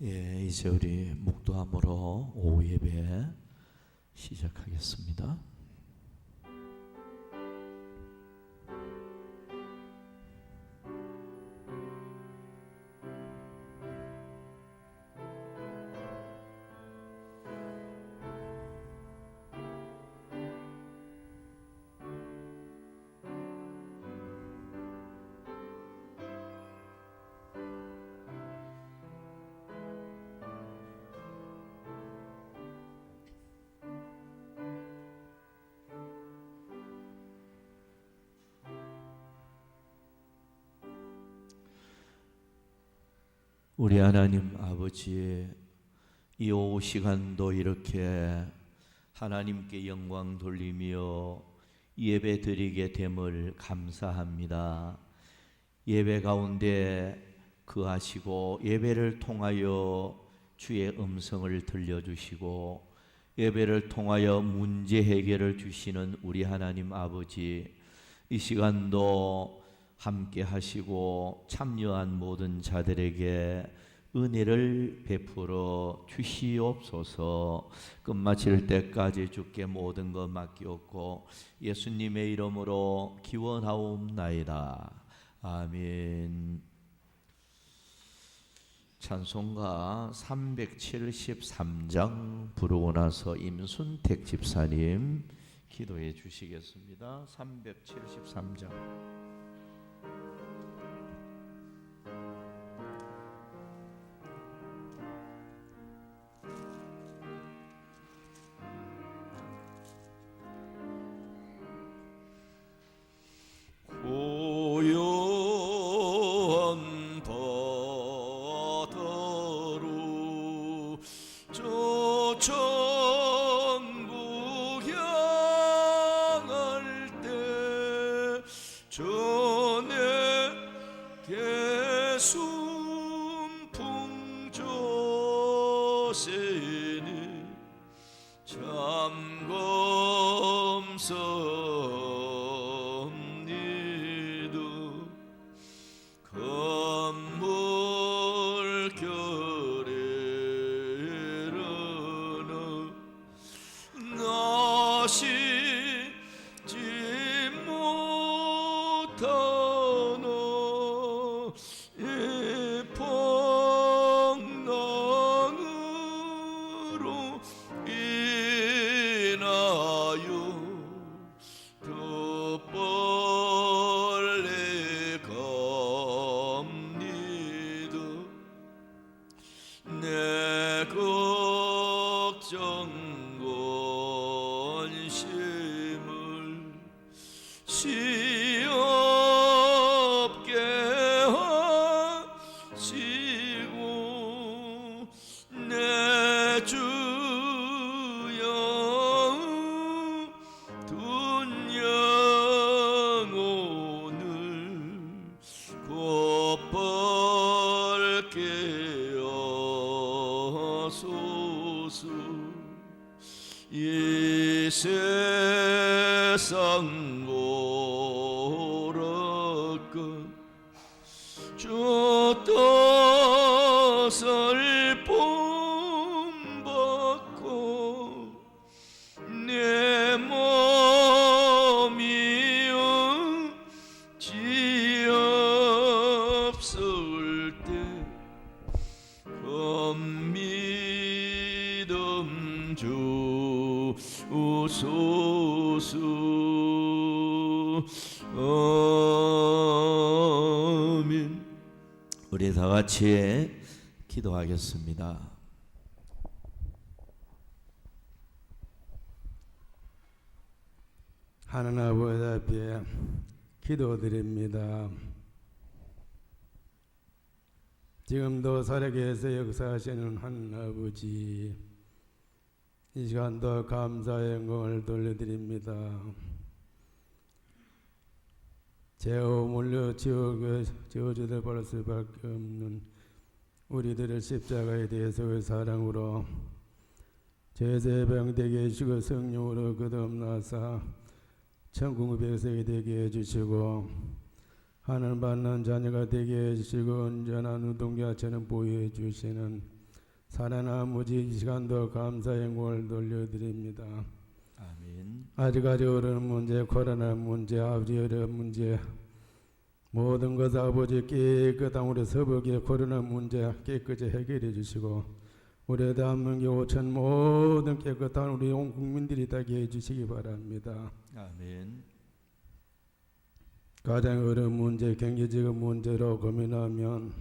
이제 우리 묵도함으로 오후 예배 시작하겠습니다. 우리 하나님 아버지, 이 오후 시간도 이렇게 하나님께 영광 돌리며 예배 드리게 됨을 감사합니다. 예배 가운데 거하시고 예배를 통하여 주의 음성을 들려주시고 예배를 통하여 문제 해결을 주시는 우리 하나님 아버지, 이 시간도 함께 하시고 참여한 모든 자들에게 은혜를 베풀어 주시옵소서. 끝마칠 때까지 주께 모든 것 맡기옵고 예수님의 이름으로 기원하옵나이다. 아멘. 찬송가 373장 부르고 나서 임순택 집사님 기도해 주시겠습니다. 373장. 고요한 바다로 저 천국 향할 때 전에 개순풍 조세니 참검서 시없게 하시고 내 주여 둔 영혼을 곧벌게 하소서. 이 세상 주 뜻을 본받고 내 몸이 지없을 때 큰 믿음 주소서. 아멘. 우리 다 같이 기도하겠습니다. 하나님 아버지 앞에 기도드립니다. 지금도 살아계셔 역사하시는 하나님 아버지, 이 시간도 감사의 영광을 돌려드립니다. 죄와 물려 지어주들 벌 수밖에 없는 우리들의 십자가에 대해서의 사랑으로 죄의 병되게 해주시고 성령으로 거듭나사 천국 백성이 되게 해주시고 하늘 받는 자녀가 되게 해주시고 온전한 우동자처럼 보호해 주시는 살아나무지 이 시간도 감사의 영광을 돌려드립니다. 아멘. 아직까지 어려운 문제, 코로나 문제, 아버지 어려운 문제, 모든 것 아버지 깨끗한 우리 서북의 코로나 문제 깨끗이 해결해 주시고 우리 대한민국 5천 모든 깨끗한 우리 온 국민들이 되게 해주시기 바랍니다. 아멘. 가장 어려운 문제, 경제적 문제로 고민하면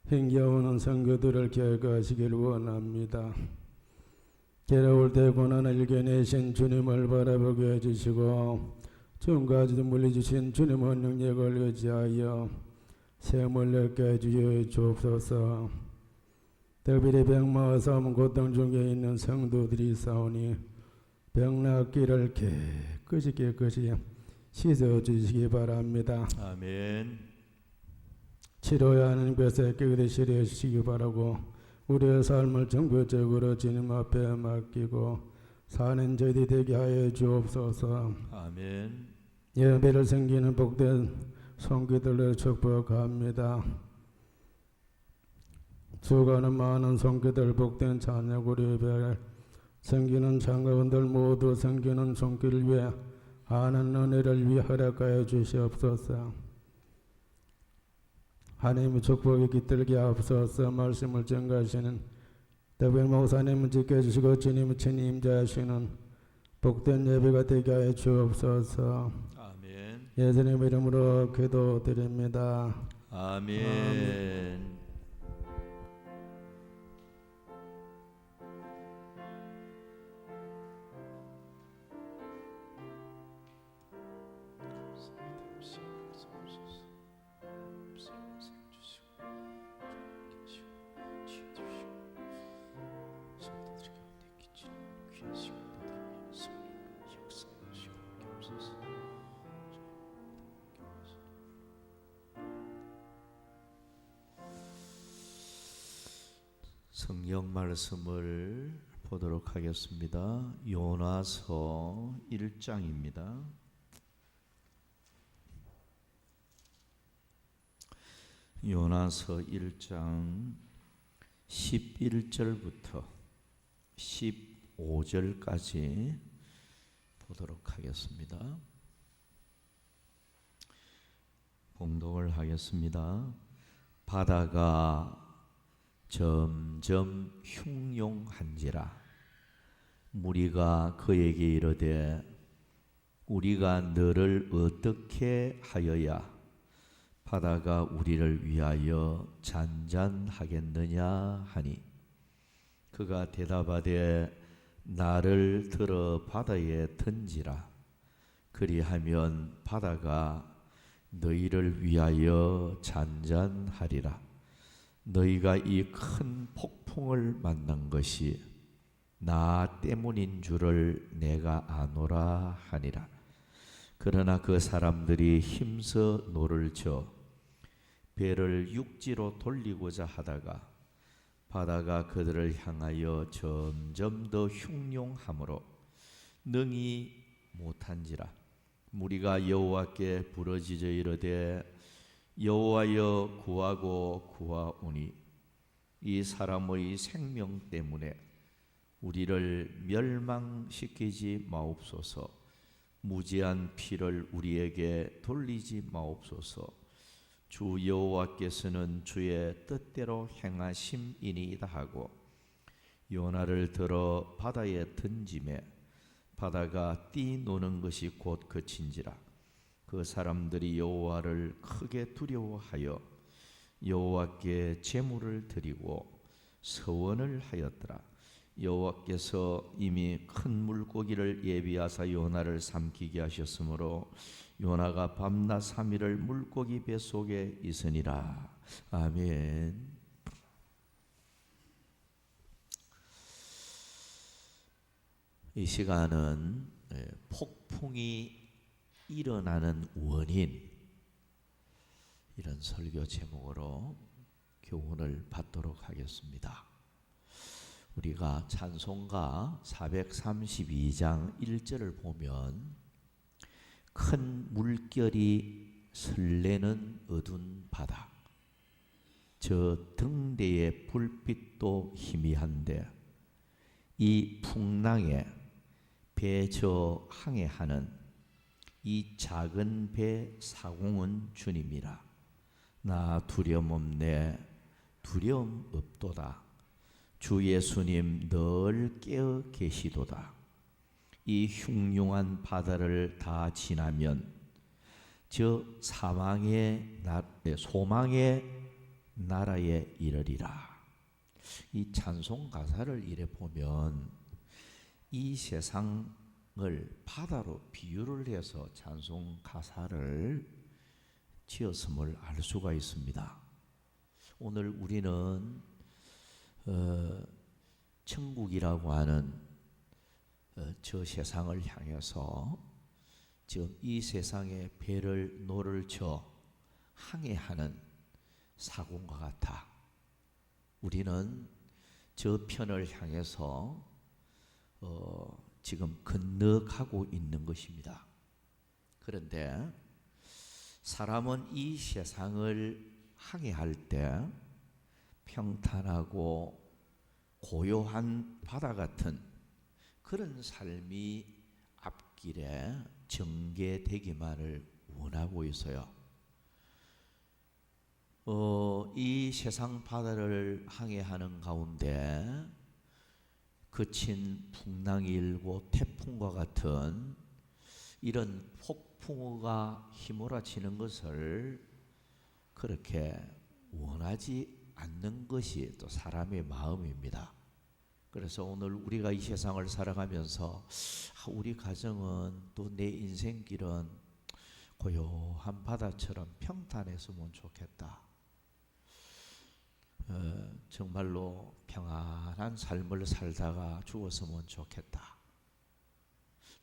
힘겨우는 성교들을 기억하시길 원합니다. 괴로울 때 고난을 이겨내신 주님을 바라보게 해주시고 지금까지도 물려주신 주님의 능력을 의지하여 샘을 얻게 해주여 주옵소서. 특별히 병마와 싸움 고통 중에 있는 성도들이 싸우니 병낫기를 깨끗이 씻어주시기 바랍니다. 아멘. 치료해야 하는 것에 깨끗이 치료해 주시기 바라고 우리의 삶을 정교적으로 주님 앞에 맡기고 사는 저희들이 되게 하여 주옵소서. 아멘. 예배를 섬기는 복된 손기들로 축복합니다. 수고하는 많은 손기들 복된 자녀구리 예배를 섬기는 장가원들 모두 섬기는 손길을 위해 아는 은혜를 위해 허락하여 주시옵소서. 하나님의 축복이 깃들게 하옵소서. 말씀을 전가하시는 대변 목사님을 지켜주시고 주님의 친히 임재하시는 복된 예배가 되게 하여 주옵소서. 아멘. 예수님 이름으로 기도드립니다. 아멘. 성경 말씀을 보도록 하겠습니다. 요나서 1장입니다. 요나서 1장 11절부터 15절까지 보도록 하겠습니다. 봉독을 하겠습니다. 바다가 점점 흉용한지라 무리가 그에게 이르되 우리가 너를 어떻게 하여야 바다가 우리를 위하여 잔잔하겠느냐 하니 그가 대답하되 나를 들어 바다에 던지라. 그리하면 바다가 너희를 위하여 잔잔하리라. 너희가 이 큰 폭풍을 만난 것이 나 때문인 줄을 내가 아노라 하니라. 그러나 그 사람들이 힘써 노를 저 배를 육지로 돌리고자 하다가 바다가 그들을 향하여 점점 더 흉용함으로 능히 못한지라. 무리가 여호와께 부르짖어 이르되 여호와여 구하고 구하오니 이 사람의 생명 때문에 우리를 멸망시키지 마옵소서. 무지한 피를 우리에게 돌리지 마옵소서. 주 여호와께서는 주의 뜻대로 행하심이니이다 하고 요나를 들어 바다에 던지매 바다가 뛰노는 것이 곧 그친지라. 그 사람들이 여호와를 크게 두려워하여 여호와께 제물을 드리고 서원을 하였더라. 여호와께서 이미 큰 물고기를 예비하사 요나를 삼키게 하셨으므로 요나가 밤낮 3일을 물고기 뱃속에 있으니라. 아멘. 이 시간은 폭풍이 일어나는 원인, 이런 설교 제목으로 교훈을 받도록 하겠습니다. 우리가 찬송가 432장 1절을 보면 큰 물결이 설레는 어두운 바다, 저 등대의 불빛도 희미한데 이 풍랑에 배 저 항해하는 이 작은 배 사공은 주님이라. 나 두려움 없네 두려움 없도다. 주 예수님 늘 깨어 계시도다. 이 흉흉한 바다를 다 지나면 저 소망의 나라에 이르리라. 이 찬송 가사를 이래 보면 이 세상을 바다로 비유를 해서 찬송 가사를 지었음을 알 수가 있습니다. 오늘 우리는 천국이라고 하는 저 세상을 향해서 지금 이 세상의 배를 노를 쳐 항해하는 사공과 같아 우리는 저 편을 향해서 지금 건너가고 있는 것입니다. 그런데 사람은 이 세상을 항해할 때 평탄하고 고요한 바다 같은 그런 삶이 앞길에 전개되기만을 원하고 있어요. 이 세상 바다를 항해하는 가운데 거친 풍랑이 일고 태풍과 같은 이런 폭풍우가 휘몰아치는 것을 그렇게 원하지 않는 것이 또 사람의 마음입니다. 그래서 오늘 우리가 이 세상을 살아가면서 우리 가정은 또 내 인생길은 고요한 바다처럼 평탄했으면 좋겠다. 정말로 평안한 삶을 살다가 죽었으면 좋겠다.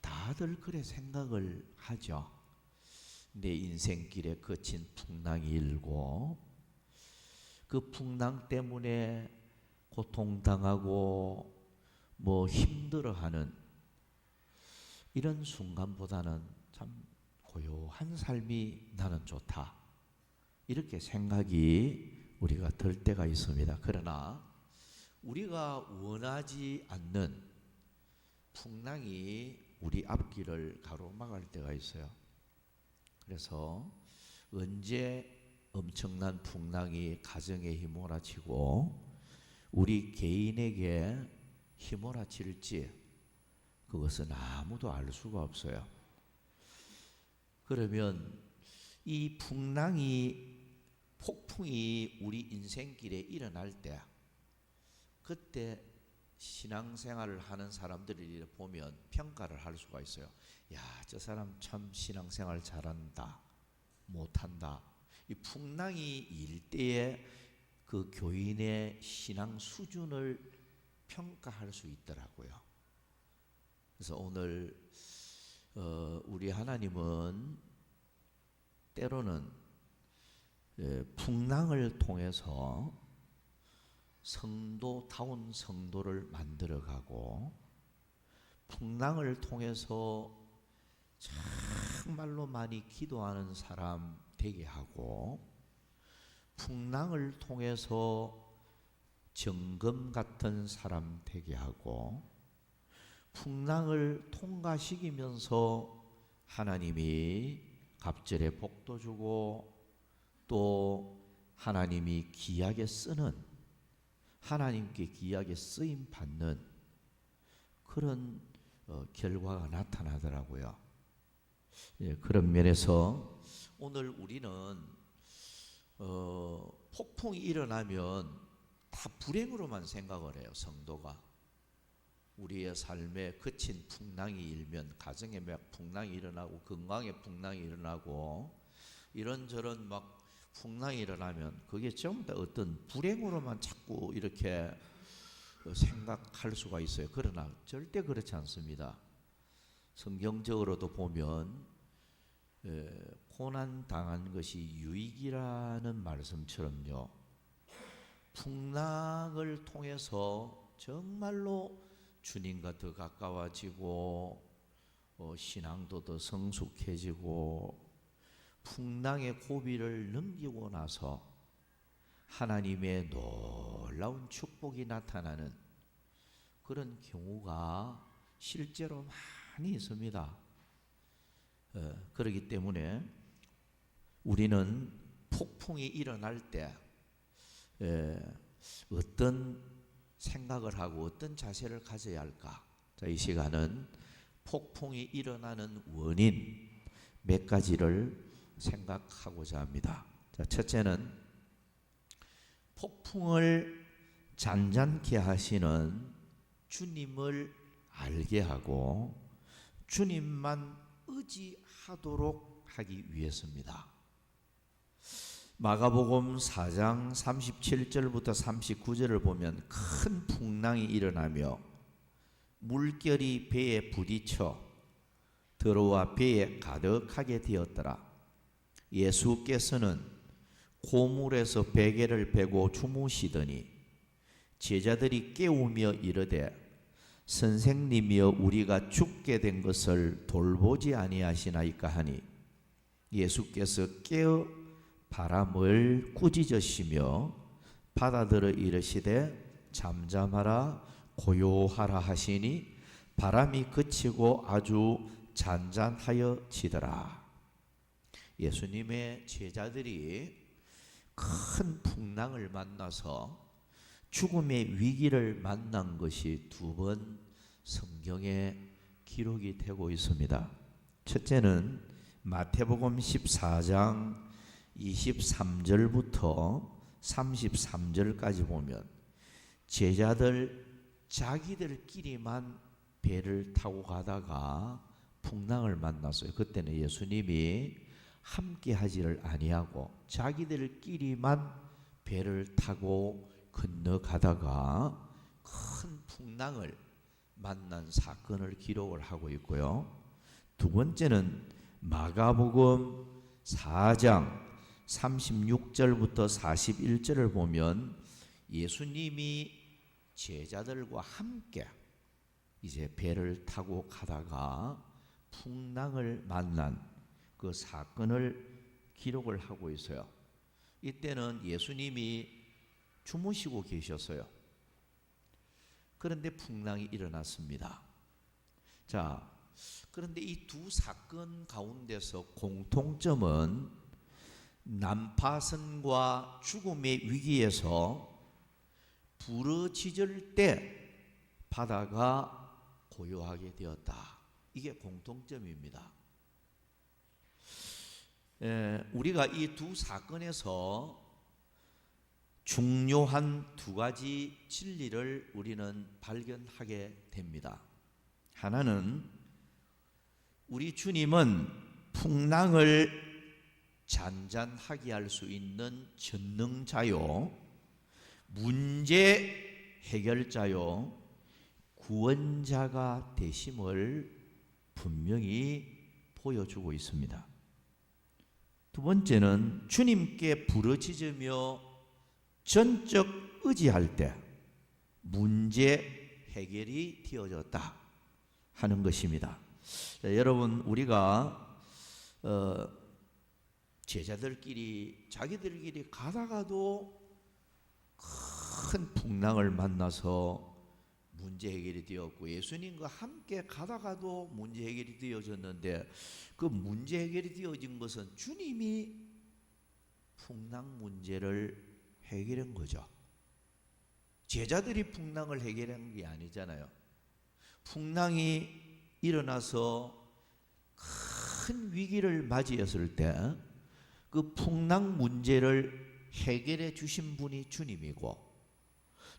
다들 그래 생각을 하죠. 내 인생길에 거친 풍랑이 일고 그 풍랑 때문에 고통당하고 힘들어하는 이런 순간보다는 참 고요한 삶이 나는 좋다. 이렇게 생각이 우리가 들 때가 있습니다. 그러나 우리가 원하지 않는 풍랑이 우리 앞길을 가로막을 때가 있어요. 그래서 언제 엄청난 풍랑이 가정에 휘몰아치고 우리 개인에게 휘몰아칠지 그것은 아무도 알 수가 없어요. 그러면 이 폭풍이 우리 인생길에 일어날 때 그때 신앙생활을 하는 일들을 보면 평가를 할 수가 있어요. 야, 저 사람 참 신앙생활 잘한다, 못한다. 이 풍랑이 일 때에 그 교인의 신앙 수준을 평가할 수 있더라고요. 그래서 오늘 우리 하나님은 때로는 풍랑을 통해서 성도다운 성도를 만들어가고 풍랑을 통해서 정말로 많이 기도하는 사람 되게 하고 풍랑을 통해서 정금 같은 사람 되게 하고 풍랑을 통과시키면서 하나님이 갑절에 복도 주고 또 하나님이 귀하게 쓰는 하나님께 귀하게 쓰임 받는 그런 결과가 나타나더라고요. 그런 면에서 오늘 우리는 폭풍이 일어나면 다 불행으로만 생각을 해요. 성도가 우리의 삶에 거친 풍랑이 일면 가정에 풍랑이 일어나고 건강에 풍랑이 일어나고 이런저런 풍랑이 일어나면 그게 전부 다 어떤 불행으로만 자꾸 이렇게 생각할 수가 있어요. 그러나 절대 그렇지 않습니다. 성경적으로도 보면 고난 당한 것이 유익이라는 말씀처럼요. 풍랑을 통해서 정말로 주님과 더 가까워지고 신앙도 더 성숙해지고 풍랑의 고비를 넘기고 나서 하나님의 놀라운 축복이 나타나는 그런 경우가 실제로 많이 있습니다. 그렇기 때문에 우리는 폭풍이 일어날 때 어떤 생각을 하고 어떤 자세를 가져야 할까? 자, 이 시간은 폭풍이 일어나는 원인 몇 가지를 생각하고자 합니다. 자, 첫째는 폭풍을 잔잔케 하시는 주님을 알게 하고 주님만 의지하도록 하기 위해서입니다. 마가복음 4장 37절부터 39절을 보면 큰 풍랑이 일어나며 물결이 배에 부딪혀 들어와 배에 가득하게 되었더라. 예수께서는 고물에서 베개를 베고 주무시더니 제자들이 깨우며 이르되 선생님이여 우리가 죽게 된 것을 돌보지 아니하시나이까 하니 예수께서 깨어 바람을 꾸짖으시며 바다들어 이르시되 잠잠하라 고요하라 하시니 바람이 그치고 아주 잔잔하여지더라. 예수님의 제자들이 큰 풍랑을 만나서 죽음의 위기를 만난 것이 두 번 성경에 기록이 되고 있습니다. 첫째는 마태복음 14장 23절부터 33절까지 보면 제자들 자기들끼리만 배를 타고 가다가 풍랑을 만났어요. 그때는 예수님이 함께 하지를 아니하고 자기들끼리만 배를 타고 건너가다가 큰 풍랑을 만난 사건을 기록을 하고 있고요. 두 번째는 마가복음 4장 36절부터 41절을 보면 예수님이 제자들과 함께 이제 배를 타고 가다가 풍랑을 만난 그 사건을 기록을 하고 있어요. 이때는 예수님이 주무시고 계셨어요. 그런데 풍랑이 일어났습니다. 자, 그런데 이 두 사건 가운데서 공통점은 난파선과 죽음의 위기에서 부르짖을 때 바다가 고요하게 되었다. 이게 공통점입니다. 우리가 이 두 사건에서 중요한 두 가지 진리를 우리는 발견하게 됩니다. 하나는 우리 주님은 풍랑을 잔잔하게 할 수 있는 전능자요, 문제 해결자요, 구원자가 되심을 분명히 보여주고 있습니다. 두 번째는 주님께 부르짖으며 전적 의지할 때 문제 해결이 되어졌다 하는 것입니다. 자, 여러분, 우리가 제자들끼리 자기들끼리 가다가도 큰 풍랑을 만나서 문제 해결이 되었고 예수님과 함께 가다가도 문제 해결이 되어졌는데 그 문제 해결이 되어진 것은 주님이 풍랑 문제를 해결한 거죠. 제자들이 풍랑을 해결한 게 아니잖아요. 풍랑이 일어나서 큰 위기를 맞이했을 때 그 풍랑 문제를 해결해 주신 분이 주님이고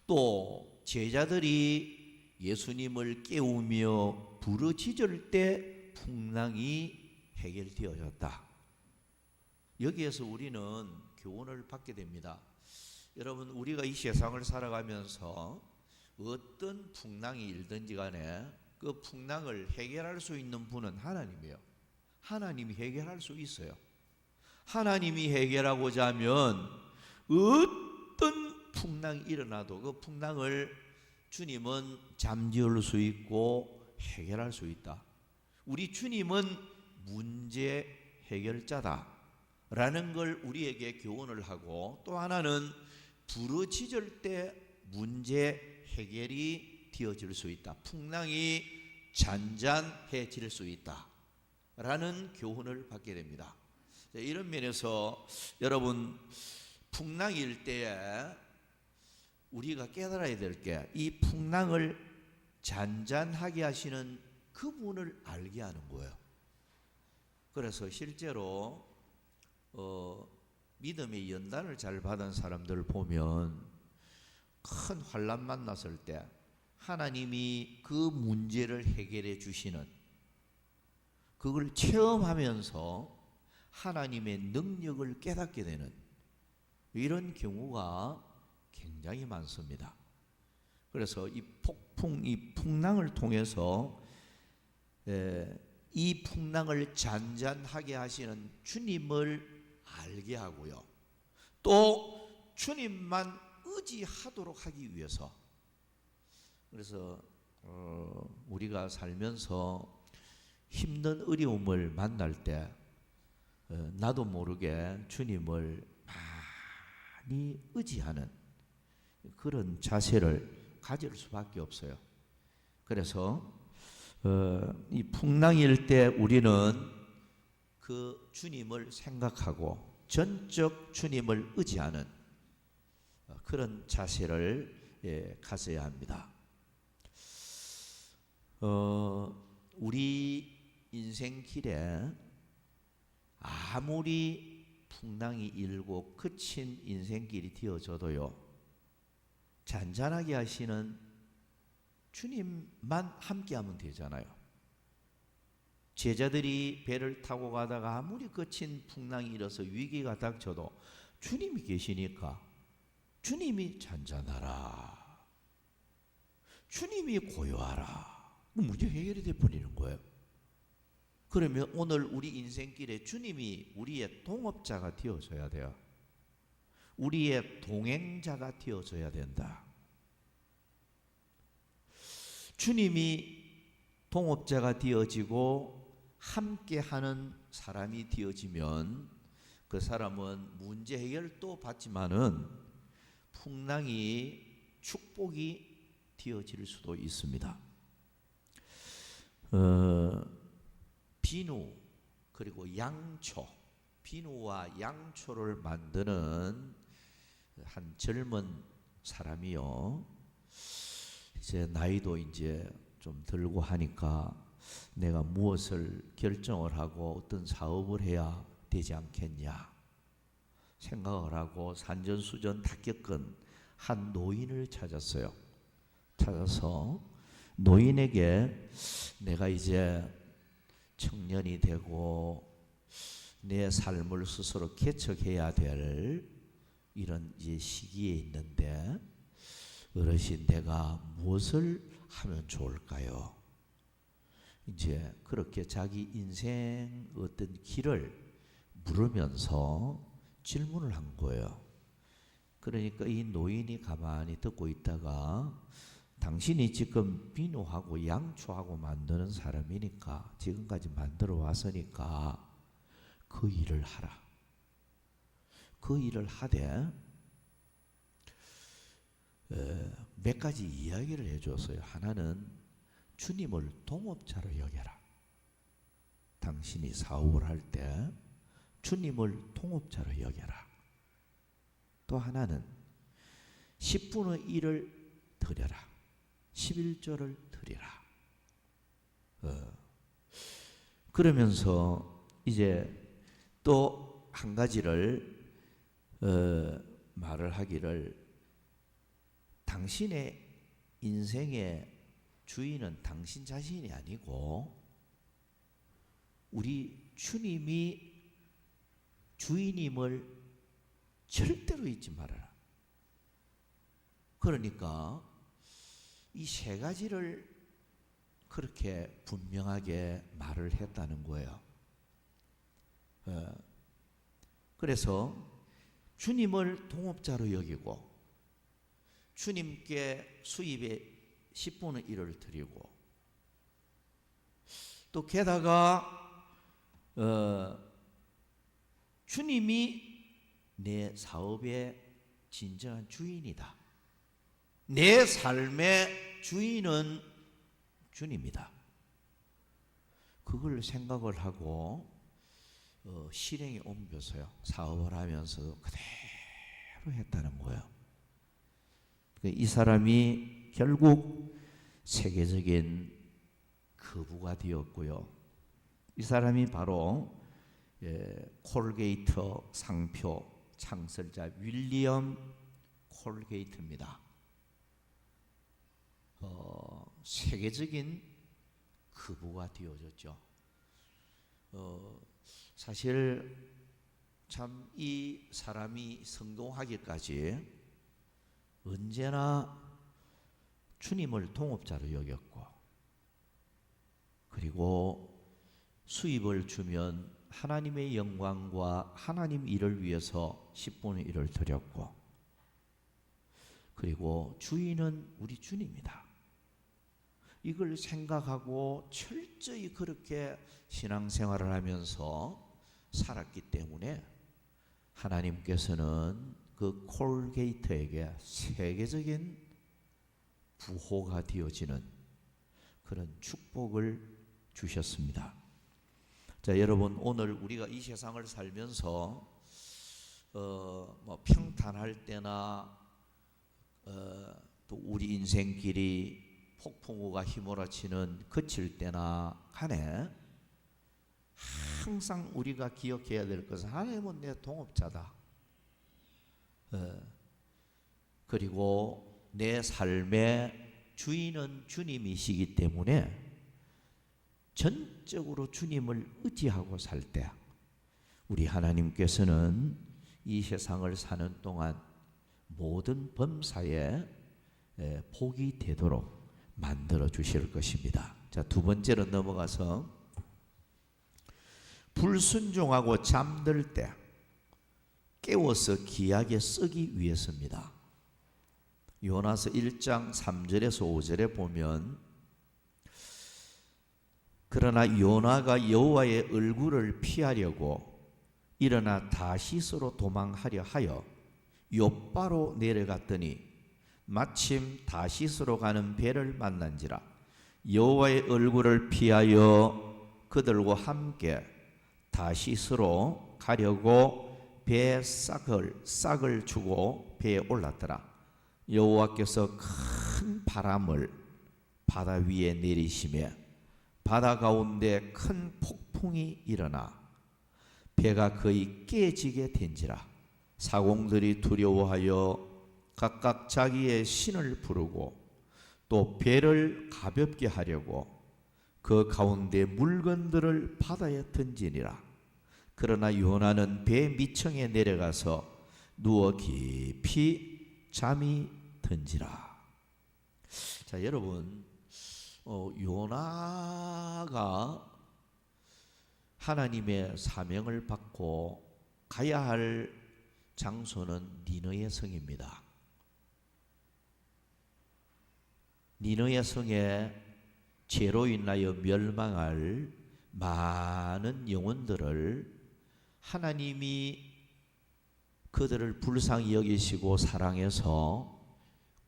또 제자들이 예수님을 깨우며 부르짖을 때 풍랑이 해결되어졌다. 여기에서 우리는 교훈을 받게 됩니다. 여러분, 우리가 이 세상을 살아가면서 어떤 풍랑이 일든지 간에 그 풍랑을 해결할 수 있는 분은 하나님이에요. 하나님이 해결할 수 있어요. 하나님이 해결하고자 하면 어떤 풍랑이 일어나도 그 풍랑을 주님은 잠재울 수 있고 해결할 수 있다. 우리 주님은 문제 해결자다 라는 걸 우리에게 교훈을 하고 또 하나는 부르짖을 때 문제 해결이 되어질 수 있다. 풍랑이 잔잔해질 수 있다. 라는 교훈을 받게 됩니다. 이런 면에서 여러분, 풍랑일 때에 우리가 깨달아야 될 게 이 풍랑을 잔잔하게 하시는 그분을 알게 하는 거예요. 그래서 실제로 믿음의 연단을 잘 받은 사람들 보면 큰 환난 만났을 때 하나님이 그 문제를 해결해 주시는, 그걸 체험하면서 하나님의 능력을 깨닫게 되는 이런 경우가 굉장히 많습니다. 그래서 이 폭풍, 이 풍랑을 통해서 이 풍랑을 잔잔하게 하시는 주님을 알게 하고요. 또 주님만 의지하도록 하기 위해서, 그래서 우리가 살면서 힘든 어려움을 만날 때 나도 모르게 주님을 많이 의지하는 그런 자세를 가질 수밖에 없어요. 그래서 이 풍랑일 때 우리는 그 주님을 생각하고 전적 주님을 의지하는 그런 자세를 가져야 합니다. 우리 인생길에 아무리 풍랑이 일고 그친 인생길이 되어져도요, 잔잔하게 하시는 주님만 함께하면 되잖아요. 제자들이 배를 타고 가다가 아무리 거친 풍랑이 일어서 위기가 닥쳐도 주님이 계시니까 주님이 잔잔하라, 주님이 고요하라, 문제 해결이 되어버리는 거예요. 그러면 오늘 우리 인생길에 주님이 우리의 동업자가 되어줘야 돼요. 우리의 동행자가 되어줘야 된다. 주님이 동업자가 되어지고 함께하는 사람이 되어지면 그 사람은 문제 해결도 받지만은 풍랑이 축복이 되어질 수도 있습니다. 비누 그리고 양초, 비누와 양초를 만드는 한 젊은 사람이요, 이제 나이도 이제 좀 들고 하니까 내가 무엇을 결정을 하고 어떤 사업을 해야 되지 않겠냐 생각을 하고 산전수전 다 겪은 한 노인을 찾았어요. 찾아서 노인에게 내가 이제 청년이 되고 내 삶을 스스로 개척해야 될 이런 이제 시기에 있는데 어르신, 내가 무엇을 하면 좋을까요? 이제 그렇게 자기 인생 어떤 길을 물으면서 질문을 한 거예요. 그러니까 이 노인이 가만히 듣고 있다가, 당신이 지금 비누하고 양초하고 만드는 사람이니까, 지금까지 만들어 왔으니까 그 일을 하라. 그 일을 하되 몇 가지 이야기를 해줬어요. 하나는 주님을 동업자로 여겨라. 당신이 사업을 할 때 주님을 동업자로 여겨라. 또 하나는 10분의 1을 드려라. 11조를 드리라. 그러면서 이제 또 한 가지를 말을 하기를, 당신의 인생의 주인은 당신 자신이 아니고 우리 주님이 주인임을 절대로 잊지 말아라. 그러니까 이 세 가지를 그렇게 분명하게 말을 했다는 거예요. 그래서 주님을 동업자로 여기고 주님께 수입의 10분의 1을 드리고, 또 게다가 주님이 내 사업의 진정한 주인이다. 내 삶의 주인은 주님이다. 그걸 생각을 하고 실행에 옮겨서요, 사업을 하면서 그대로 했다는 거예요. 이 사람이 결국 세계적인 거부가 되었고요. 이 사람이 바로 콜게이트 상표 창설자 윌리엄 콜게이트입니다. 세계적인 거부가 되어졌죠. 사실 참 이 사람이 성공하기까지 언제나 주님을 동업자로 여겼고, 그리고 수입을 주면 하나님의 영광과 하나님 일을 위해서 10분의 1을 드렸고, 그리고 주인은 우리 주님이다. 이걸 생각하고 철저히 그렇게 신앙생활을 하면서 살았기 때문에 하나님께서는 그 콜게이트에게 세계적인 부호가 되어지는 그런 축복을 주셨습니다. 자, 여러분, 오늘 우리가 이 세상을 살면서 평탄할 때나 또 우리 인생길이 폭풍우가 휘몰아치는 그칠 때나 간에 항상 우리가 기억해야 될 것은 하나님은 내 동업자다. 그리고 내 삶의 주인은 주님이시기 때문에 전적으로 주님을 의지하고 살 때 우리 하나님께서는 이 세상을 사는 동안 모든 범사에 복이 되도록 만들어 주실 것입니다. 자, 두 번째로 넘어가서 불순종하고 잠들 때 깨워서 기하게 쓰기 위해서입니다. 요나서 1장 3절에서 5절에 보면, 그러나 요나가 여호와의 얼굴을 피하려고 일어나 다시스로 도망하려 하여 욥바로 내려갔더니 마침 다시스로 가는 배를 만난지라. 여호와의 얼굴을 피하여 그들과 함께 다시스로 가려고 배에 싹을 주고 배에 올랐더라. 여호와께서 큰 바람을 바다 위에 내리시며 바다 가운데 큰 폭풍이 일어나 배가 거의 깨지게 된지라. 사공들이 두려워하여 각각 자기의 신을 부르고 또 배를 가볍게 하려고 그 가운데 물건들을 바다에 던지니라. 그러나 요나는 배 밑층에 내려가서 누워 깊이 잠이 든지라. 자, 여러분, 요나가 하나님의 사명을 받고 가야 할 장소는 니느웨 성입니다. 니느웨 성에 죄로 인하여 멸망할 많은 영혼들을 하나님이 그들을 불쌍히 여기시고 사랑해서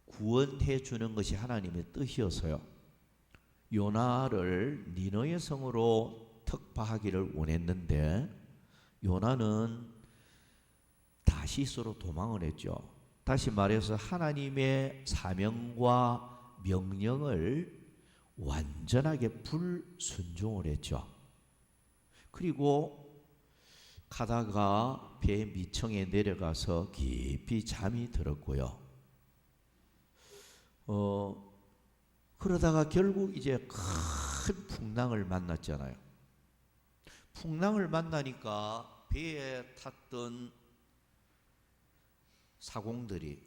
구원해 주는 것이 하나님의 뜻이어서요, 요나를 니느웨 성으로 특파하기를 원했는데 요나는 다시스로 도망을 했죠. 다시 말해서 하나님의 사명과 명령을 완전하게 불순종을 했죠. 그리고 가다가 배 밑층에 내려가서 깊이 잠이 들었고요. 그러다가 결국 이제 큰 풍랑을 만났잖아요. 풍랑을 만나니까 배에 탔던 사공들이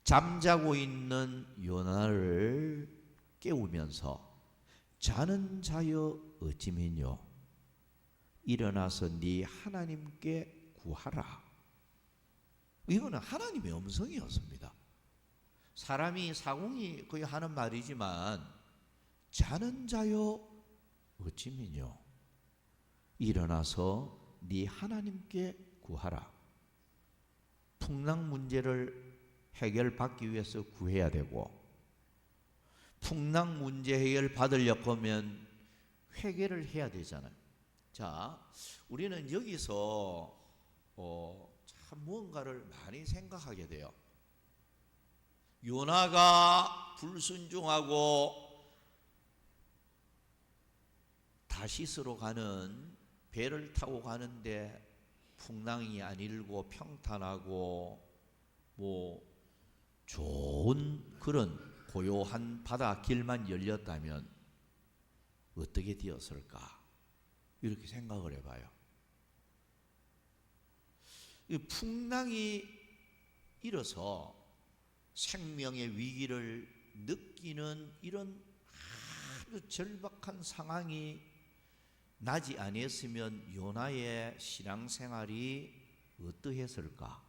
잠자고 있는 요나를 깨우면서 자는 자여 어찌면요 일어나서 네 하나님께 구하라. 이거는 하나님의 음성이었습니다. 사람이 사공이 거의 하는 말이지만 자는 자여 어찌면요 일어나서 네 하나님께 구하라. 풍랑 문제를 해결받기 위해서 구해야 되고, 풍랑 문제 해결 받으려고 하면 회개를 해야 되잖아요. 자, 우리는 여기서 참 무언가를 많이 생각하게 돼요. 요나가 불순종하고 다시스로 가는 배를 타고 가는데 풍랑이 안 일고 평탄하고 뭐 좋은 그런 고요한 바다 길만 열렸다면 어떻게 되었을까? 이렇게 생각을 해봐요. 이 풍랑이 일어서 생명의 위기를 느끼는 이런 아주 절박한 상황이 나지 아니었으면 요나의 신앙생활이 어떠했을까?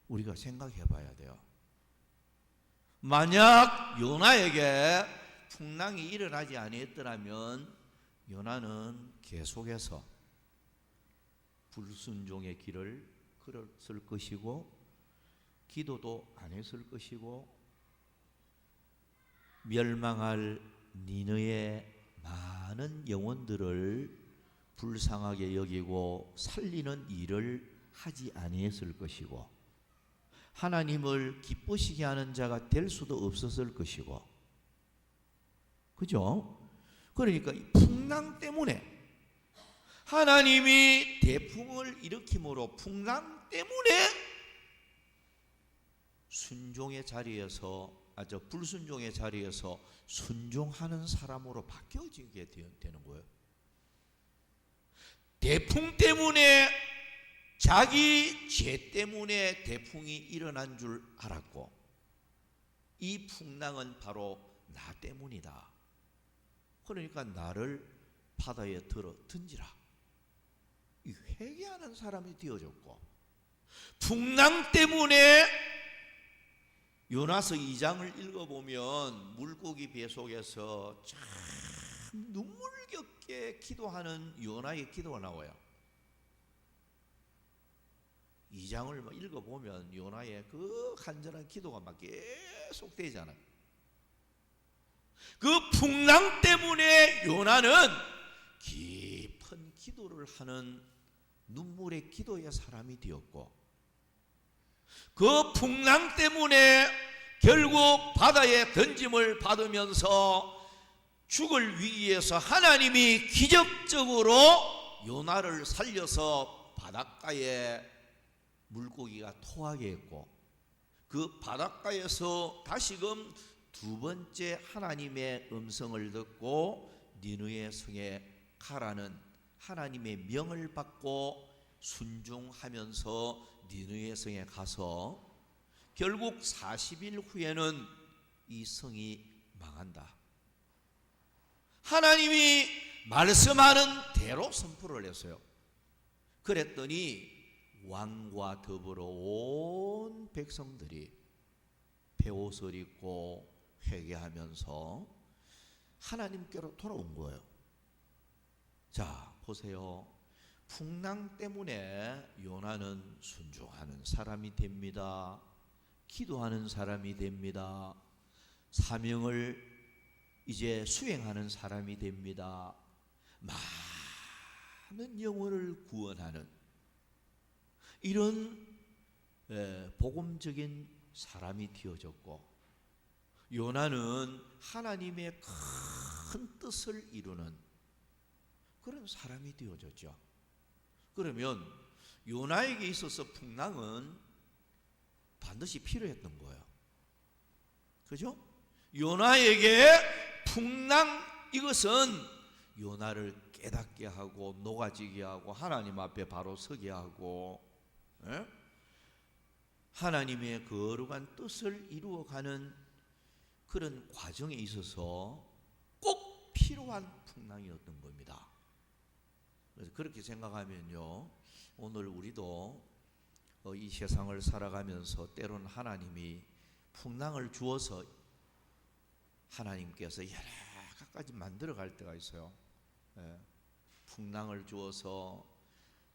우리가 생각해 봐야 돼요. 만약 요나에게 풍랑이 일어나지 아니었더라면 요나는 계속해서 불순종의 길을 걸었을 것이고 기도도 안 했을 것이고 멸망할 니느의 많은 영혼들을 불쌍하게 여기고 살리는 일을 하지 아니했을 것이고 하나님을 기쁘시게 하는 자가 될 수도 없었을 것이고, 그죠? 그러니까 이 풍랑 때문에 하나님이 대풍을 일으킴으로 풍랑 때문에 순종의 자리에서 불순종의 자리에서 순종하는 사람으로 바뀌어지게 되는 거예요. 대풍 때문에 자기 죄 때문에 대풍이 일어난 줄 알았고 이 풍랑은 바로 나 때문이다. 그러니까 나를 바다에 던지라. 이 회개하는 사람이 되어졌고 풍랑 때문에 요나서 2장을 읽어보면 물고기 배 속에서 참 눈물겹게 기도하는 요나의 기도가 나와요. 2장을 읽어보면 요나의 그 간절한 기도가 막 계속 되잖아요. 그 풍랑 때문에 요나는 깊은 기도를 하는 눈물의 기도의 사람이 되었고 그 풍랑 때문에 결국 바다에 던짐을 받으면서 죽을 위기에서 하나님이 기적적으로 요나를 살려서 바닷가에 물고기가 토하게 했고 그 바닷가에서 다시금 두 번째 하나님의 음성을 듣고 니느웨 성에 가라는 하나님의 명을 받고 순종하면서 니느웨 성에 가서 결국 40일 후에는 이 성이 망한다. 하나님이 말씀하는 대로 선포를 했어요. 그랬더니 왕과 더불어 온 백성들이 베옷을 입고 회개하면서 하나님께로 돌아온 거예요. 자, 보세요. 풍랑 때문에 요나는 순종하는 사람이 됩니다. 기도하는 사람이 됩니다. 사명을 이제 수행하는 사람이 됩니다. 많은 영혼을 구원하는 이런 복음적인 사람이 되어졌고 요나는 하나님의 큰 뜻을 이루는 그런 사람이 되어졌죠. 그러면 요나에게 있어서 풍랑은 반드시 필요했던 거예요. 그죠? 요나에게 풍랑 이것은 요나를 깨닫게 하고 녹아지게 하고 하나님 앞에 바로 서게 하고 하나님의 거룩한 뜻을 이루어가는 그런 과정에 있어서 꼭 필요한 풍랑이었던 겁니다. 그래서 그렇게 생각하면요, 오늘 우리도 이 세상을 살아가면서 때로는 하나님이 풍랑을 주어서 하나님께서 여러 가지 만들어 갈 때가 있어요. 풍랑을 주어서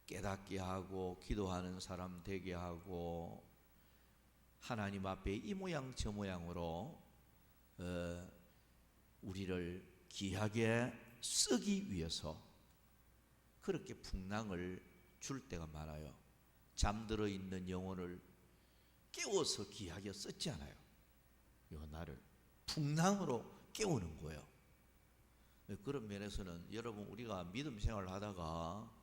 깨닫게 하고 기도하는 사람 되게 하고 하나님 앞에 이 모양 저 모양으로 우리를 귀하게 쓰기 위해서 그렇게 풍랑을 줄 때가 많아요. 잠들어 있는 영혼을 깨워서 귀하게 썼지 않아요. 요 나를 풍랑으로 깨우는 거예요. 그런 면에서는 여러분 우리가 믿음 생활을 하다가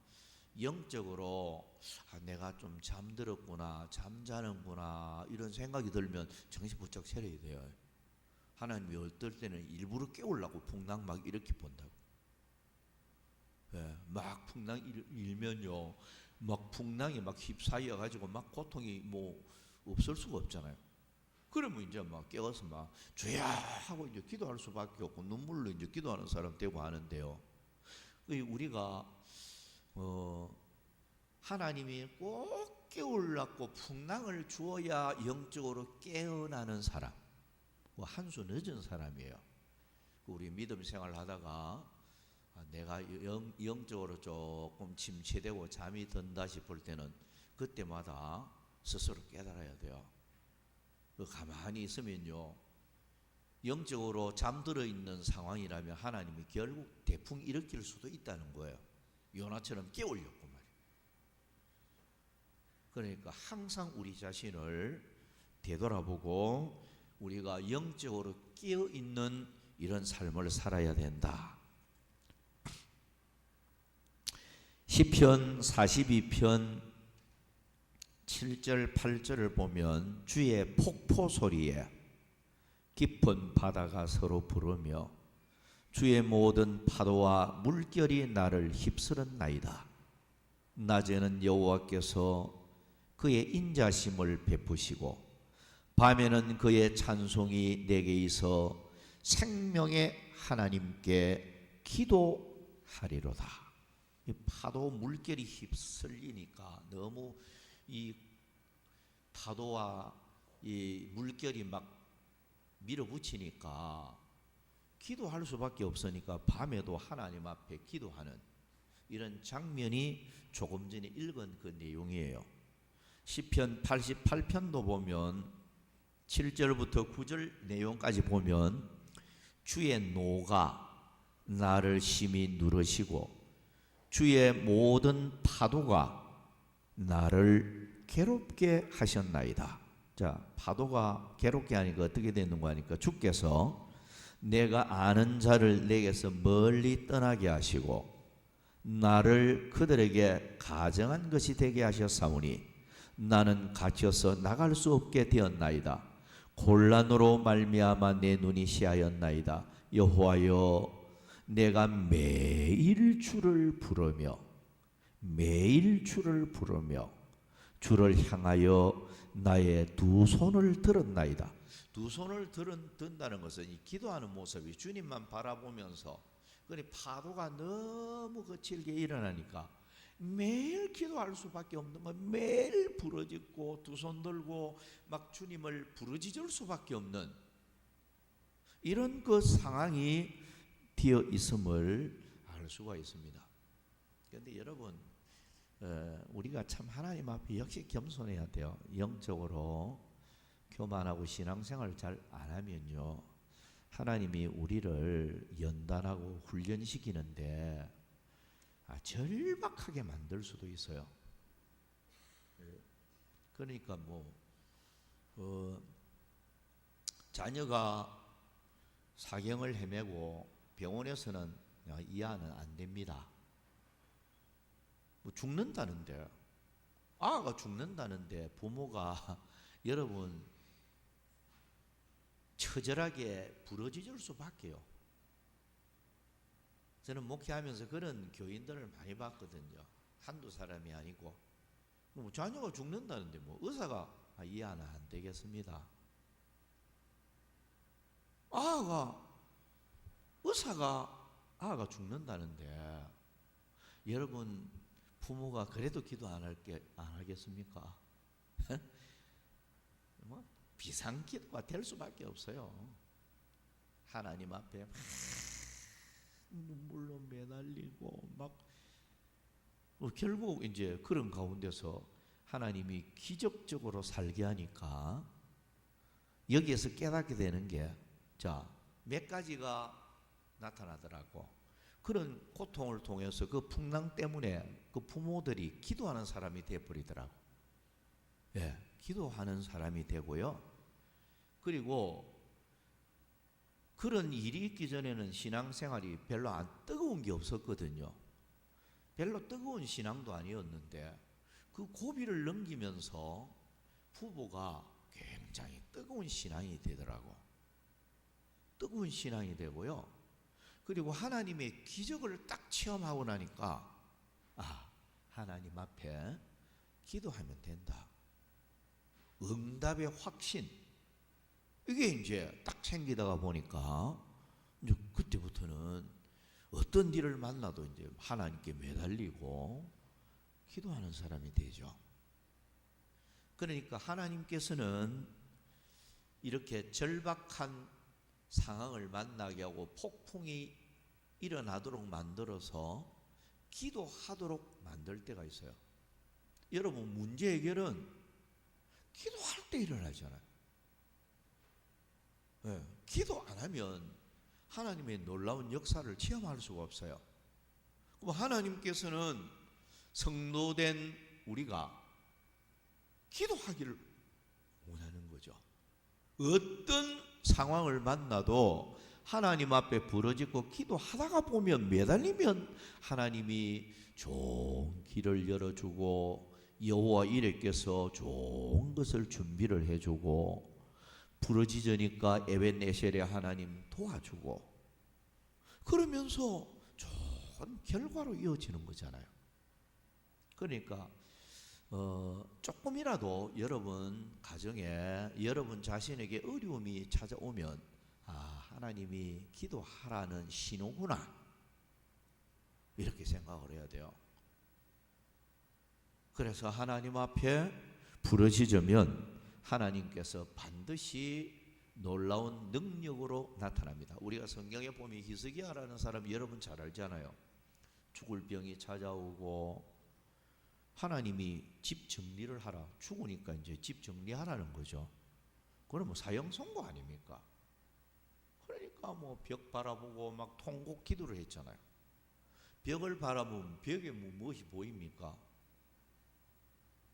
영적으로 내가 좀 잠들었구나, 잠자는구나 이런 생각이 들면 정신 부쩍 차려야 돼요. 하나님이 어떨 때는 일부러 깨우려고 풍랑 막 이렇게 본다고. 막 풍랑 일면요, 막 풍랑이 막 휩싸여 가지고 막 고통이 뭐 없을 수가 없잖아요. 그러면 이제 막 깨워서 막 주야 하고 이제 기도할 수밖에 없고 눈물로 이제 기도하는 사람 되고 하는데요. 우리가 하나님이 꼭 깨우려고 풍랑을 주어야 영적으로 깨어나는 사람, 한 수 늦은 사람이에요. 우리 믿음 생활 하다가 내가 영적으로 조금 침체되고 잠이 든다 싶을 때는 그때마다 스스로 깨달아야 돼요. 가만히 있으면요, 영적으로 잠들어 있는 상황이라면 하나님이 결국 대풍 일으킬 수도 있다는 거예요. 요나처럼 깨우려고 말이에요. 그러니까 항상 우리 자신을 되돌아보고 우리가 영적으로 깨어 있는 이런 삶을 살아야 된다. 시편 42편 7절 8절을 보면 주의 폭포 소리에 깊은 바다가 서로 부르며 주의 모든 파도와 물결이 나를 휩쓸었나이다. 낮에는 여호와께서 그의 인자심을 베푸시고 밤에는 그의 찬송이 내게 있어 생명의 하나님께 기도하리로다. 이 파도 물결이 휩쓸리니까 너무 이 파도와 이 물결이 막 밀어붙이니까 기도할 수밖에 없으니까 밤에도 하나님 앞에 기도하는 이런 장면이 조금 전에 읽은 그 내용이에요. 시편 88편도 보면 7절부터 9절 내용까지 보면 주의 노가 나를 심히 누르시고 주의 모든 파도가 나를 괴롭게 하셨나이다. 자, 파도가 괴롭게 하니까 어떻게 되는 거 하니까 주께서 내가 아는 자를 내게서 멀리 떠나게 하시고 나를 그들에게 가정한 것이 되게 하셨사오니 나는 갇혀서 나갈 수 없게 되었나이다. 곤란으로 말미암아 내 눈이 시하였나이다. 여호와여, 내가 매일 주를 부르며 주를 향하여 나의 두 손을 들었나이다. 두 손을 든다는 것은 이 기도하는 모습이 주님만 바라보면서 파도가 너무 거칠게 일어나니까 매일 기도할 수밖에 없는 거, 매일 부르짖고 두 손 들고 막 주님을 부르짖을 수밖에 없는 이런 그 상황이 되어 있음을 알 수가 있습니다. 그런데 여러분, 우리가 참 하나님 앞에 역시 겸손해야 돼요. 영적으로 교만하고 신앙생활을 잘 안 하면요, 하나님이 우리를 연단하고 훈련시키는데 절박하게 만들 수도 있어요. 그러니까 자녀가 사경을 헤매고 병원에서는 이 아는 안 됩니다. 죽는다는데, 아가 죽는다는데 부모가 여러분 처절하게 부러지질 수밖에요. 저는 목회하면서 그런 교인들을 많이 봤거든요. 한두 사람이 아니고. 자녀가 죽는다는데 의사가 이해는 안 되겠습니다. 의사가 아가 죽는다는데 여러분 부모가 그래도 기도 안 하겠습니까? 비상기도가 될 수밖에 없어요. 하나님 앞에 막 눈물로 매달리고 막 결국 이제 그런 가운데서 하나님이 기적적으로 살게 하니까 여기에서 깨닫게 되는 게, 자, 몇 가지가 나타나더라고. 그런 고통을 통해서 그 풍랑 때문에 그 부모들이 기도하는 사람이 되어버리더라고. 예, 기도하는 사람이 되고요. 그리고 그런 일이 있기 전에는 신앙생활이 별로 안 뜨거운 게 없었거든요. 별로 뜨거운 신앙도 아니었는데 그 고비를 넘기면서 부부가 굉장히 뜨거운 신앙이 되더라고. 뜨거운 신앙이 되고요. 그리고 하나님의 기적을 딱 체험하고 나니까 하나님 앞에 기도하면 된다. 응답의 확신, 이게 이제 딱 생기다가 보니까 이제 그때부터는 어떤 일을 만나도 이제 하나님께 매달리고 기도하는 사람이 되죠. 그러니까 하나님께서는 이렇게 절박한 상황을 만나게 하고 폭풍이 일어나도록 만들어서 기도하도록 만들 때가 있어요. 여러분, 문제 해결은 기도할 때 일어나잖아요. 네, 기도 안 하면 하나님의 놀라운 역사를 체험할 수가 없어요. 그럼 하나님께서는 성도된 우리가 기도하기를 원하는 거죠. 어떤 상황을 만나도 하나님 앞에 부르짖고 기도하다가 보면, 매달리면 하나님이 좋은 길을 열어주고 여호와 이레께서 좋은 것을 준비를 해주고, 부르짖으니까 에벤에셀의 하나님 도와주고, 그러면서 좋은 결과로 이어지는 거잖아요. 그러니까 조금이라도 여러분 가정에, 여러분 자신에게 어려움이 찾아오면 하나님이 기도하라는 신호구나, 이렇게 생각을 해야 돼요. 그래서 하나님 앞에 부르짖으면 하나님께서 반드시 놀라운 능력으로 나타납니다. 우리가 성경에 보면 히스기야라는 사람 여러분 잘 알잖아요. 죽을 병이 찾아오고 하나님이 집 정리를 하라, 죽으니까 이제 집 정리하라는 거죠. 그러면 사형 선고 아닙니까? 그러니까 뭐 벽 바라보고 막 통곡 기도를 했잖아요. 벽을 바라보면 벽에 무엇이 보입니까?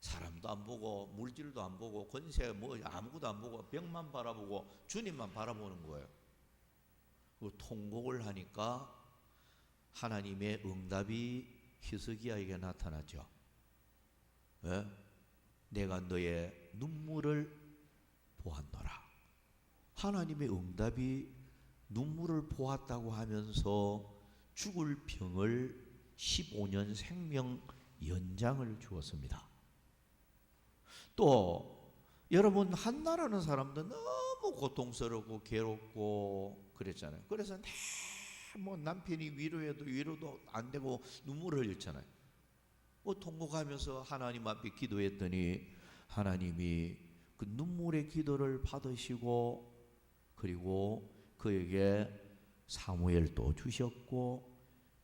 사람도 안 보고 물질도 안 보고 권세 뭐 아무것도 안 보고 벽만 바라보고 주님만 바라보는 거예요. 그 통곡을 하니까 하나님의 응답이 히스기야에게 나타나죠. 예? 내가 너의 눈물을 보았노라. 하나님의 응답이 눈물을 보았다고 하면서 죽을 병을 15년 생명 연장을 주었습니다. 또 여러분, 한나라는 사람도 너무 고통스럽고 괴롭고 그랬잖아요. 그래서 뭐 남편이 위로해도 위로도 안 되고 눈물을 흘렸잖아요. 통곡하면서 하나님 앞에 기도했더니 하나님이 그 눈물의 기도를 받으시고, 그리고 그에게 사무엘도 주셨고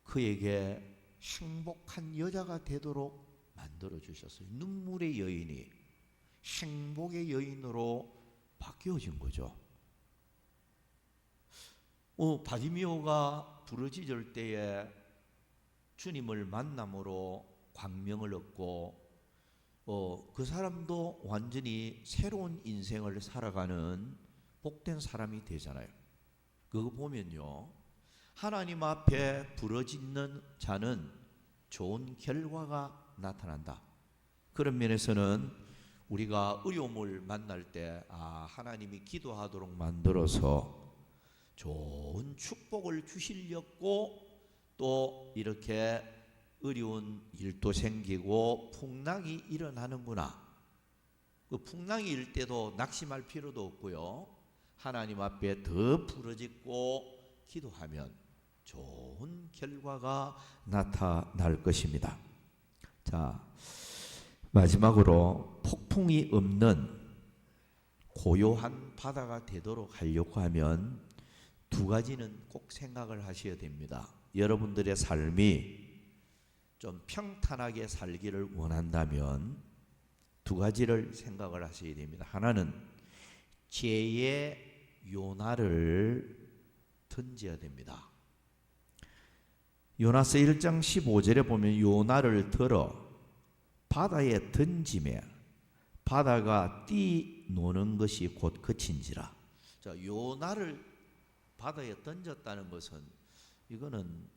그에게 행복한 여자가 되도록 만들어 주셨어요. 눈물의 여인이 행복의 여인으로 바뀌어진 거죠. 바디미오가 부르짖을 때에 주님을 만남으로 광명을 얻고 그 사람도 완전히 새로운 인생을 살아가는 복된 사람이 되잖아요. 그거 보면요, 하나님 앞에 부르짖는 자는 좋은 결과가 나타난다. 그런 면에서는 우리가 어려움을 만날 때 하나님이 기도하도록 만들어서 좋은 축복을 주시려고 또 이렇게 어려운 일도 생기고 풍랑이 일어나는구나. 그 풍랑이 일 때도 낙심할 필요도 없고요. 하나님 앞에 더 부르짖고 기도하면 좋은 결과가 나타날 것입니다. 자, 마지막으로 폭풍이 없는 고요한 바다가 되도록 하려고 하면 두 가지는 꼭 생각을 하셔야 됩니다. 여러분들의 삶이 좀 평탄하게 살기를 원한다면 두 가지를 생각을 하셔야 됩니다. 하나는 죄의 요나를 던져야 됩니다. 요나서 1장 15절에 보면 요나를 들어 바다에 던지매 바다가 뛰노는 것이 곧 그친지라. 자, 요나를 바다에 던졌다는 것은 이거는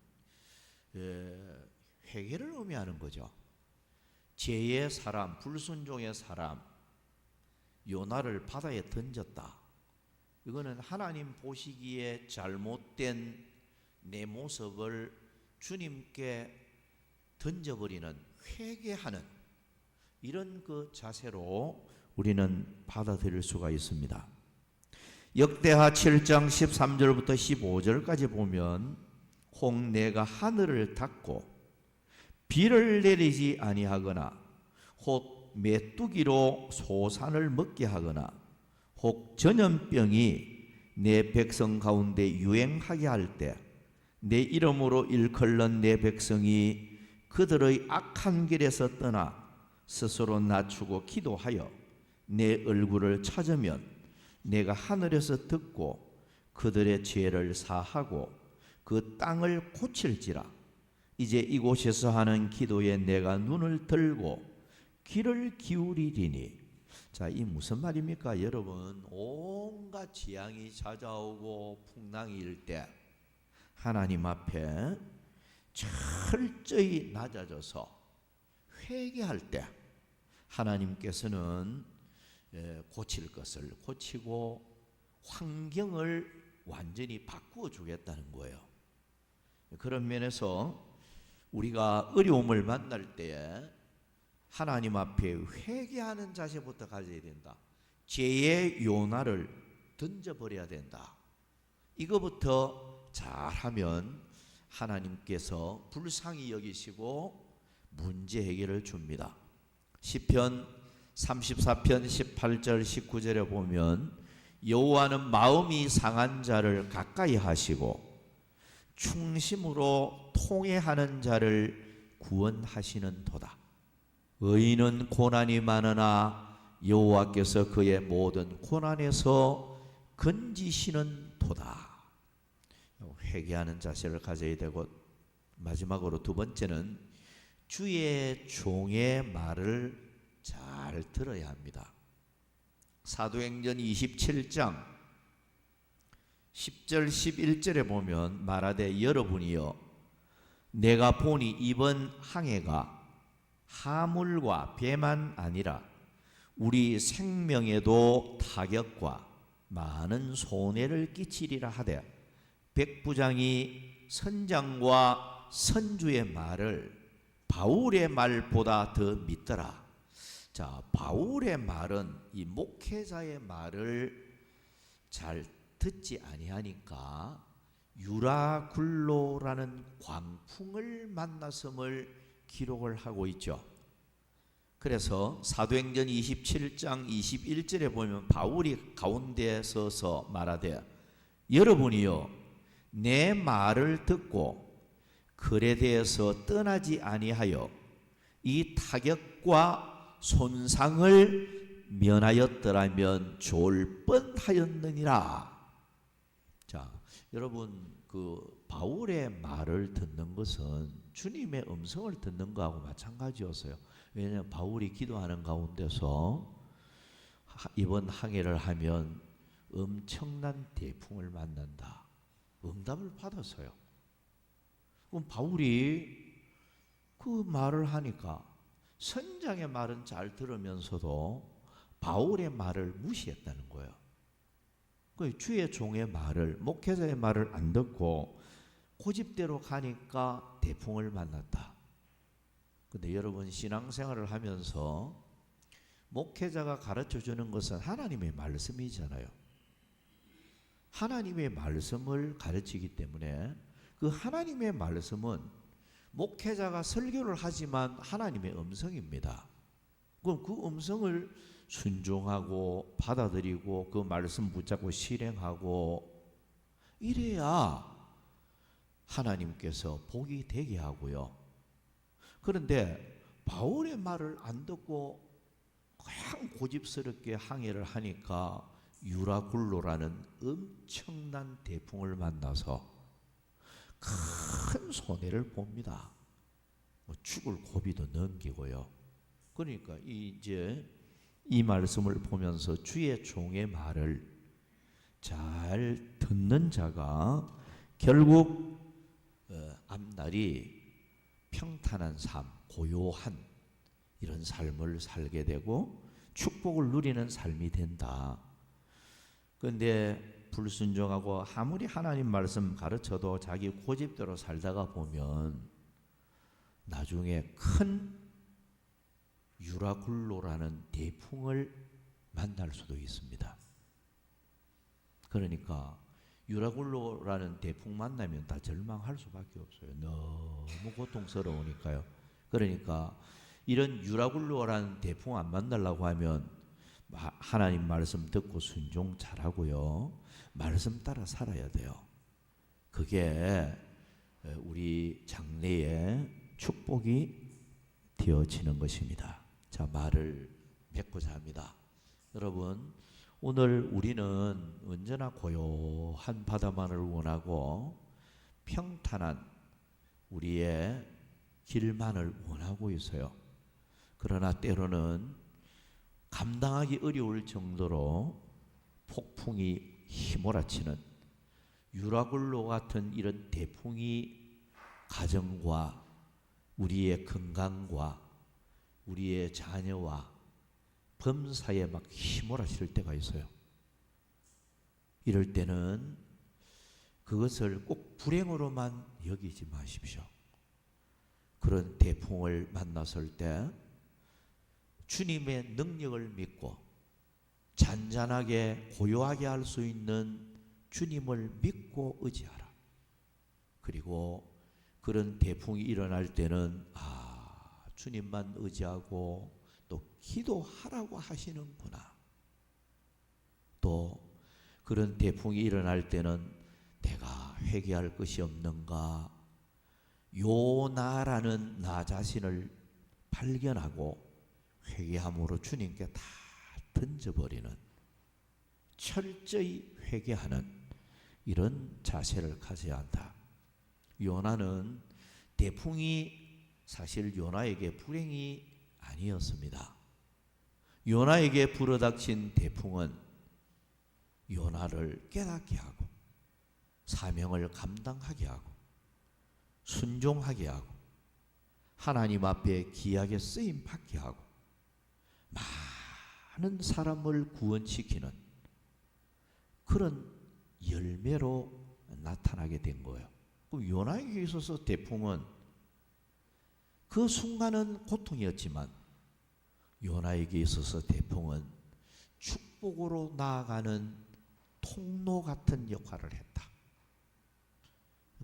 회개를 의미하는 거죠. 죄의 사람, 불순종의 사람 요나를 바다에 던졌다. 이거는 하나님 보시기에 잘못된 내 모습을 주님께 던져버리는, 회개하는 이런 그 자세로 우리는 받아들일 수가 있습니다. 역대하 7장 13절부터 15절까지 보면 혹 내가 하늘을 닫고 비를 내리지 아니하거나 혹 메뚜기로 소산을 먹게 하거나 혹 전염병이 내 백성 가운데 유행하게 할 때 내 이름으로 일컬는 내 백성이 그들의 악한 길에서 떠나 스스로 낮추고 기도하여 내 얼굴을 찾으면 내가 하늘에서 듣고 그들의 죄를 사하고 그 땅을 고칠지라. 이제 이곳에서 하는 기도에 내가 눈을 들고 귀를 기울이리니. 자, 이 무슨 말입니까? 여러분, 온갖 재앙이 찾아오고 풍랑이 일 때 하나님 앞에 철저히 낮아져서 회개할 때 하나님께서는 고칠 것을 고치고 환경을 완전히 바꾸어 주겠다는 거예요. 그런 면에서 우리가 어려움을 만날 때에 하나님 앞에 회개하는 자세부터 가져야 된다. 죄의 요나를 던져버려야 된다. 이거부터 잘하면 하나님께서 불쌍히 여기시고 문제 해결을 줍니다. 시편 34편 18절 19절에 보면 여호와는 마음이 상한 자를 가까이 하시고 충심으로 통회하는 자를 구원하시는 도다. 의인은 고난이 많으나 여호와께서 그의 모든 고난에서 건지시는 도다. 회개하는 자세를 가져야 되고, 마지막으로 두 번째는 주의 종의 말을 잘 들어야 합니다. 사도행전 27장 10절 11절에 보면 말하되 여러분이여 내가 보니 이번 항해가 하물과 배만 아니라 우리 생명에도 타격과 많은 손해를 끼치리라 하되 백부장이 선장과 선주의 말을 바울의 말보다 더 믿더라. 자, 바울의 말은 이 목회자의 말을 잘 듣지 아니하니까 유라굴로라는 광풍을 만났음을 기록을 하고 있죠. 그래서 사도행전 27장 21절에 보면 바울이 가운데 서서 말하되 여러분이요 내 말을 듣고 글에 대해서 떠나지 아니하여 이 타격과 손상을 면하였더라면 좋을 뻔하였느니라. 자, 여러분 그 바울의 말을 듣는 것은 주님의 음성을 듣는 거하고 마찬가지였어요. 왜냐하면 바울이 기도하는 가운데서 이번 항해를 하면 엄청난 태풍을 만난다. 응답을 받았어요. 그럼 바울이 그 말을 하니까 선장의 말은 잘 들으면서도 바울의 말을 무시했다는 거예요. 그 주의 종의 말을, 목회자의 말을 안 듣고 고집대로 가니까 태풍을 만났다. 근데 여러분 신앙생활을 하면서 목회자가 가르쳐 주는 것은 하나님의 말씀이잖아요. 하나님의 말씀을 가르치기 때문에 그 하나님의 말씀은 목회자가 설교를 하지만 하나님의 음성입니다. 그럼 그 음성을 순종하고 받아들이고 그 말씀 붙잡고 실행하고 이래야 하나님께서 복이 되게 하고요. 그런데 바울의 말을 안 듣고 그냥 고집스럽게 항해를 하니까 유라굴로라는 엄청난 대풍을 만나서 큰 손해를 봅니다. 뭐 죽을 고비도 넘기고요. 그러니까 이제 이 말씀을 보면서 주의 종의 말을 잘 듣는 자가 결국 앞날이 평탄한 삶, 고요한 이런 삶을 살게 되고 축복을 누리는 삶이 된다. 그런데 불순종하고 아무리 하나님 말씀 가르쳐도 자기 고집대로 살다가 보면 나중에 큰 유라굴로라는 대풍을 만날 수도 있습니다. 그러니까 유라굴로라는 대풍 만나면 다 절망할 수밖에 없어요. 너무 고통스러우니까요. 그러니까 이런 유라굴로라는 대풍 안 만나려고 하면 하나님 말씀 듣고 순종 잘하고요. 말씀 따라 살아야 돼요. 그게 우리 장래의 축복이 되어지는 것입니다. 자, 말을 맺고자 합니다. 여러분, 오늘 우리는 언제나 고요한 바다만을 원하고 평탄한 우리의 길만을 원하고 있어요. 그러나 때로는 감당하기 어려울 정도로 폭풍이 휘몰아치는 유라굴로 같은 이런 대풍이 가정과 우리의 건강과 우리의 자녀와 범사에 막 휘몰아칠 때가 있어요. 이럴 때는 그것을 꼭 불행으로만 여기지 마십시오. 그런 대풍을 만났을 때 주님의 능력을 믿고 잔잔하게 고요하게 할 수 있는 주님을 믿고 의지하라. 그리고 그런 대풍이 일어날 때는 주님만 의지하고 또 기도하라고 하시는구나. 또 그런 대풍이 일어날 때는 내가 회개할 것이 없는가, 요나라는 나 자신을 발견하고 회개함으로 주님께 다 던져버리는, 철저히 회개하는 이런 자세를 가져야 한다. 요나는 대풍이 사실 요나에게 불행이 아니었습니다. 요나에게 불어닥친 대풍은 요나를 깨닫게 하고 사명을 감당하게 하고 순종하게 하고 하나님 앞에 귀하게 쓰임 받게 하고 많은 사람을 구원시키는 그런 열매로 나타나게 된 거예요. 그럼 요나에게 있어서 대풍은 그 순간은 고통이었지만 요나에게 있어서 대풍은 축복으로 나아가는 통로 같은 역할을 했다.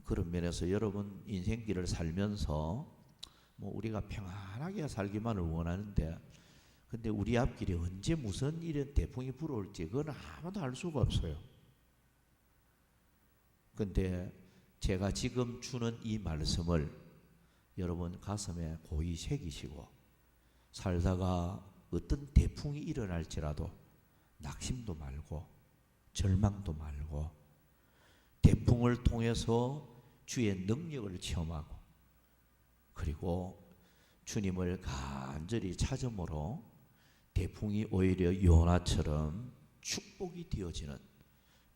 그런 면에서 여러분 인생길을 살면서 뭐 우리가 평안하게 살기만을 원하는데 근데 우리 앞길에 언제 무슨 이런 대풍이 불어올지 그건 아무도 알 수가 없어요. 근데 제가 지금 주는 이 말씀을 여러분 가슴에 고이 새기시고 살다가 어떤 대풍이 일어날지라도 낙심도 말고 절망도 말고 대풍을 통해서 주의 능력을 체험하고 그리고 주님을 간절히 찾음으로 대풍이 오히려 요나처럼 축복이 되어지는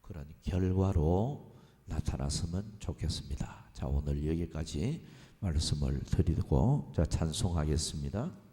그런 결과로 나타났으면 좋겠습니다. 자, 오늘 여기까지 말씀을 드리고 자 찬송하겠습니다.